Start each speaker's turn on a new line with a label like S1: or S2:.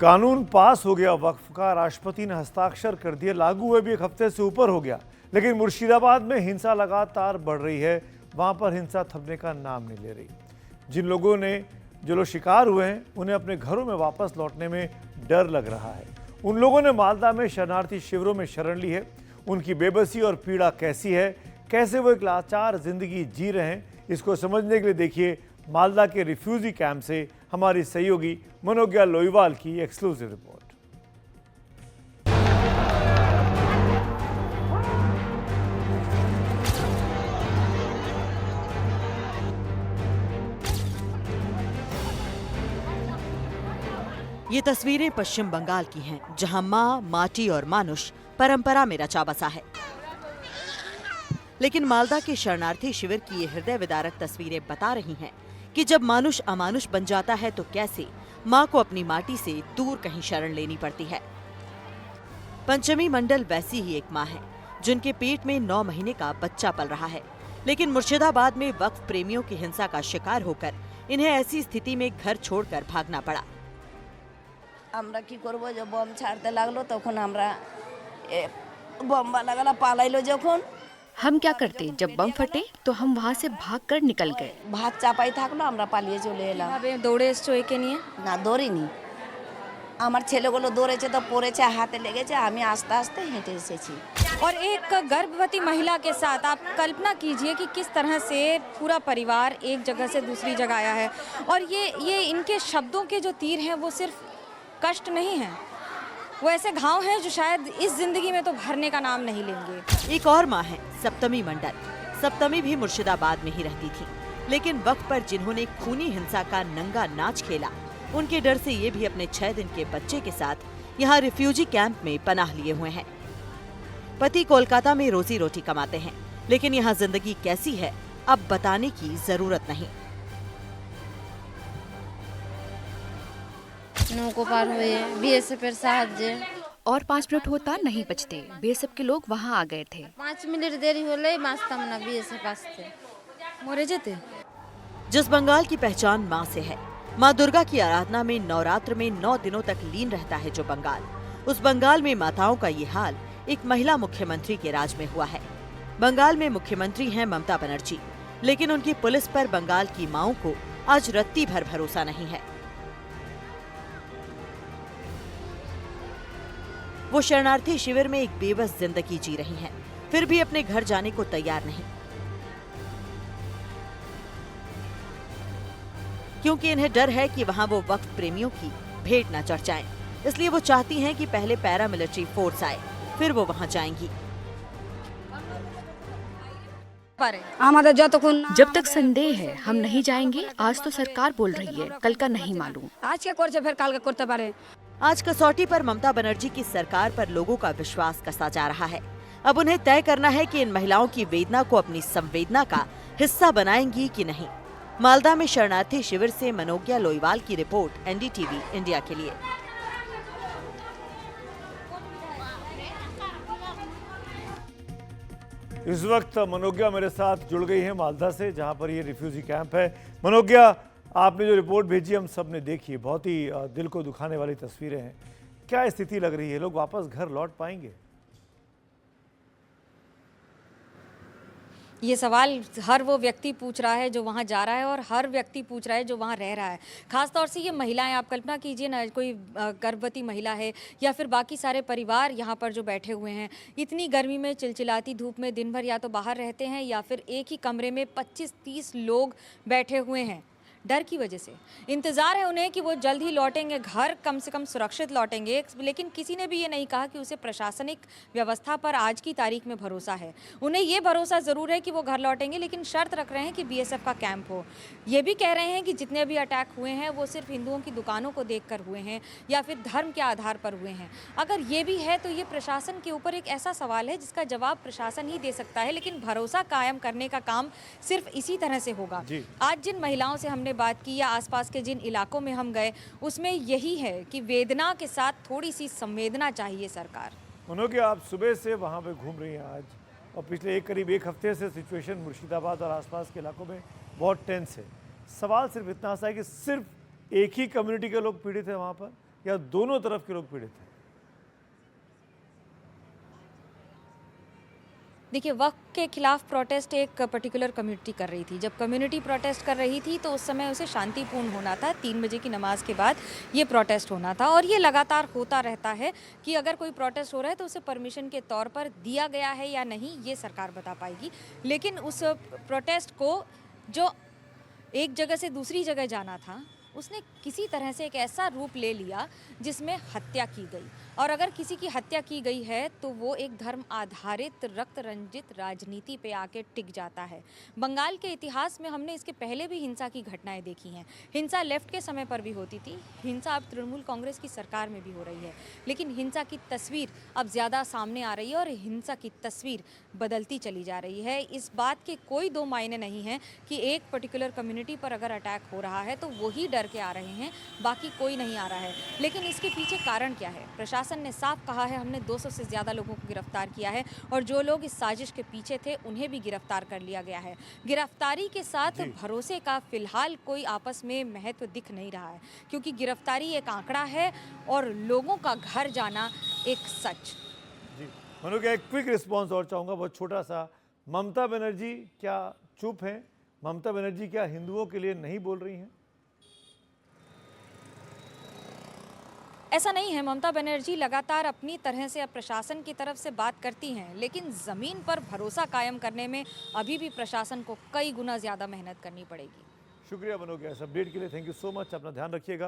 S1: कानून पास हो गया वक्फ का, राष्ट्रपति ने हस्ताक्षर कर दिए, लागू हुए भी एक हफ्ते से ऊपर हो गया, लेकिन मुर्शिदाबाद में हिंसा लगातार बढ़ रही है। वहां पर हिंसा थमने का नाम नहीं ले रही। जो लोग शिकार हुए हैं उन्हें अपने घरों में वापस लौटने में डर लग रहा है। उन लोगों ने मालदा में शरणार्थी शिविरों में शरण ली है। उनकी बेबसी और पीड़ा कैसी है, कैसे वो एक लाचार जिंदगी जी रहे हैं, इसको समझने के लिए देखिए मालदा के रिफ्यूजी कैंप से हमारी सहयोगी मनोज्ञा लोईवाल की एक्सक्लूसिव रिपोर्ट।
S2: ये तस्वीरें पश्चिम बंगाल की हैं, जहां माँ, माटी और मानुष परंपरा में रचा बसा है। लेकिन मालदा के शरणार्थी शिविर की ये हृदय विदारक तस्वीरें बता रही हैं कि जब मानुष अमानुष बन जाता है तो कैसे माँ को अपनी माटी से दूर कहीं शरण लेनी पड़ती है। पंचमी मंडल वैसी ही एक माँ है जिनके पेट में 9 महीने का बच्चा पल रहा है, लेकिन मुर्शिदाबाद में वक्फ प्रेमियों की हिंसा का शिकार होकर इन्हें ऐसी स्थिति में घर छोड़कर भागना पड़ा।
S3: আমরা কি করব যে বম ছাড়তে লাগলো তখন আমরা বম वाला পালাইলো যখন
S4: हम क्या करते जब बम फटे तो हम वहाँ से भागकर निकल गए।
S3: ভাত চাপাই থাকলো আমরা পালিয়ে চলে এলাম।
S5: ভাবে দৌড়ে এসছো একে নিয়ে?
S3: না দৌড়িনি, আমার ছেলেগুলো দৌড়েছে তো পড়েছে, হাতে লেগেছে, আমি আস্তে আস্তে হেঁটে এসেছি।
S5: और एक गर्भवती महिला के साथ आप कल्पना कीजिए कि किस तरह से पूरा परिवार एक जगह से दूसरी जगह आया है। और ये इनके शब्दों के जो तीर हैं वो सिर्फ कष्ट नहीं है, वो ऐसे घाव हैं जो शायद इस जिंदगी में तो भरने का नाम नहीं लेंगे।
S2: एक और माँ है सप्तमी मंडल। सप्तमी भी मुर्शिदाबाद में ही रहती थी, लेकिन वक्त पर जिन्होंने खूनी हिंसा का नंगा नाच खेला, उनके डर से ये भी अपने 6 दिन के बच्चे के साथ यहाँ रिफ्यूजी कैंप में पनाह लिए हुए हैं। पति कोलकाता में रोजी रोटी कमाते हैं, लेकिन यहाँ जिंदगी कैसी है अब बताने की जरूरत नहीं।
S6: नौको पार हुए बीएसएफ এর সাহায্যে
S4: और 5 मिनट होता नहीं बचते बीएसएफ के लोग वहाँ आ गए थे।
S6: 5 मिनट देरी होले बाँचताम ना बीएसएफ আসতে
S5: मोरे जेते।
S2: जिस बंगाल की पहचान माँ से है, माँ दुर्गा की आराधना में नवरात्र में 9 दिनों तक लीन रहता है जो बंगाल, उस बंगाल में माताओं का ये हाल एक महिला मुख्यमंत्री के राज में हुआ है। बंगाल में मुख्यमंत्री हैं ममता बनर्जी, लेकिन उनकी पुलिस पर बंगाल की माँओं को आज रत्ती भर भरोसा नहीं है। वो शरणार्थी शिविर में एक बेबस जिंदगी जी रही हैं, फिर भी अपने घर जाने को तैयार नहीं, क्योंकि इन्हें डर है कि वहां वो वक्फ प्रेमियों की भेंट न चढ़ जाएं। इसलिए वो चाहती हैं कि पहले पैरामिलिट्री फोर्स आए, फिर वो वहां जाएंगी।
S4: जब तक संदेह है हम नहीं जाएंगे। आज तो सरकार बोल रही है, कल का नहीं मालूम।
S5: आज क्या करते फिर कल का करते पारे।
S2: आज कसौटी पर ममता बनर्जी की सरकार पर लोगों का विश्वास कसा जा रहा है। अब उन्हें तय करना है कि इन महिलाओं की वेदना को अपनी संवेदना का हिस्सा बनाएंगी कि नहीं। मालदा में शरणार्थी शिविर से मनोज्ञा लोईवाल की रिपोर्ट, एनडीटीवी इंडिया के लिए।
S1: इस वक्त मनोज्ञा मेरे साथ जुड़ गई है मालदा से, जहां पर ये रिफ्यूजी कैंप है। मनोज्ञा, आपने जो रिपोर्ट भेजी हम सब ने देखी, बहुत ही दिल को दुखाने वाली तस्वीरें हैं। क्या स्थिति लग रही है, लोग वापस घर लौट पाएंगे?
S5: ये सवाल हर वो व्यक्ति पूछ रहा है जो वहाँ जा रहा है, और हर व्यक्ति पूछ रहा है जो वहाँ रह रहा है। खास तौर से ये महिलाएं, आप कल्पना कीजिए ना, कोई गर्भवती महिला है या फिर बाकी सारे परिवार यहाँ पर जो बैठे हुए हैं, इतनी गर्मी में चिलचिलाती धूप में दिन भर या तो बाहर रहते हैं या फिर एक ही कमरे में 25-30 लोग बैठे हुए हैं। डर की वजह से इंतज़ार है उन्हें कि वो जल्द ही लौटेंगे घर, कम से कम सुरक्षित लौटेंगे, लेकिन किसी ने भी ये नहीं कहा कि उसे प्रशासनिक व्यवस्था पर आज की तारीख में भरोसा है। उन्हें ये भरोसा ज़रूर है कि वो घर लौटेंगे, लेकिन शर्त रख रहे हैं कि बीएसएफ का कैंप हो। ये भी कह रहे हैं कि जितने भी अटैक हुए हैं वो सिर्फ हिंदुओं की दुकानों को देख कर हुए हैं या फिर धर्म के आधार पर हुए हैं। अगर ये भी है तो ये प्रशासन के ऊपर एक ऐसा सवाल है जिसका जवाब प्रशासन ही दे सकता है, लेकिन भरोसा कायम करने का काम सिर्फ इसी तरह से होगा। आज जिन महिलाओं से हमने बात की या आसपास के जिन इलाकों में हम गए, उसमें यही है कि वेदना के साथ थोड़ी सी संवेदना चाहिए सरकार।
S1: मनोज्ञा, आप सुबह से वहाँ पे घूम रही हैं आज, और पिछले करीब एक हफ्ते से सिचुएशन मुर्शिदाबाद और आसपास के इलाकों में बहुत टेंस है। सवाल सिर्फ इतना सा है कि सिर्फ एक ही कम्युनिटी के लोग पीड़ित हैं वहाँ पर, या दोनों तरफ के लोग पीड़ित हैं?
S5: देखिए, वक्त के खिलाफ प्रोटेस्ट एक पर्टिकुलर कम्युनिटी कर रही थी। जब कम्युनिटी प्रोटेस्ट कर रही थी तो उस समय उसे शांतिपूर्ण होना था। 3 बजे की नमाज के बाद ये प्रोटेस्ट होना था और ये लगातार होता रहता है कि अगर कोई प्रोटेस्ट हो रहा है तो उसे परमिशन के तौर पर दिया गया है या नहीं, ये सरकार बता पाएगी। लेकिन उस प्रोटेस्ट को जो एक जगह से दूसरी जगह जाना था, उसने किसी तरह से एक ऐसा रूप ले लिया जिसमें हत्या की गई। और अगर किसी की हत्या की गई है तो वो एक धर्म आधारित रक्त रंजित राजनीति पे आके टिक जाता है। बंगाल के इतिहास में हमने इसके पहले भी हिंसा की घटनाएं देखी हैं। हिंसा लेफ्ट के समय पर भी होती थी, हिंसा अब तृणमूल कांग्रेस की सरकार में भी हो रही है। लेकिन हिंसा की तस्वीर अब ज़्यादा सामने आ रही है और हिंसा की तस्वीर बदलती चली जा रही है। इस बात के कोई दो मायने नहीं हैं कि एक पर्टिकुलर कम्युनिटी पर अगर अटैक हो रहा है तो वही डर के आ रहे हैं, बाकी कोई नहीं आ रहा है। लेकिन इसके पीछे कारण क्या है? प्रशासन ने साफ कहा है हमने 200 से ज़्यादा लोगों को गिरफ्तार किया है और जो लोग इस साजिश के पीछे थे उन्हें भी गिरफ्तार कर लिया गया है। गिरफ्तारी के साथ भरोसे का फिलहाल कोई आपस में महत्व दिख नहीं रहा है, क्योंकि गिरफ्तारी एक आंकड़ा है और लोगों का घर जाना एक सच।
S1: जी, मनु का एक क्विक रिस्पॉन्स और चाहूँगा, बहुत छोटा सा। ममता बनर्जी क्या चुप हैं? ममता बनर्जी क्या हिंदुओं के लिए नहीं बोल रही हैं?
S5: ऐसा नहीं है। ममता बनर्जी लगातार अपनी तरह से अब प्रशासन की तरफ से बात करती हैं, लेकिन ज़मीन पर भरोसा कायम करने में अभी भी प्रशासन को कई गुना ज़्यादा मेहनत करनी पड़ेगी।
S1: शुक्रिया मनु के इस अपडेट के लिए। Thank you so much. अपना ध्यान रखिएगा।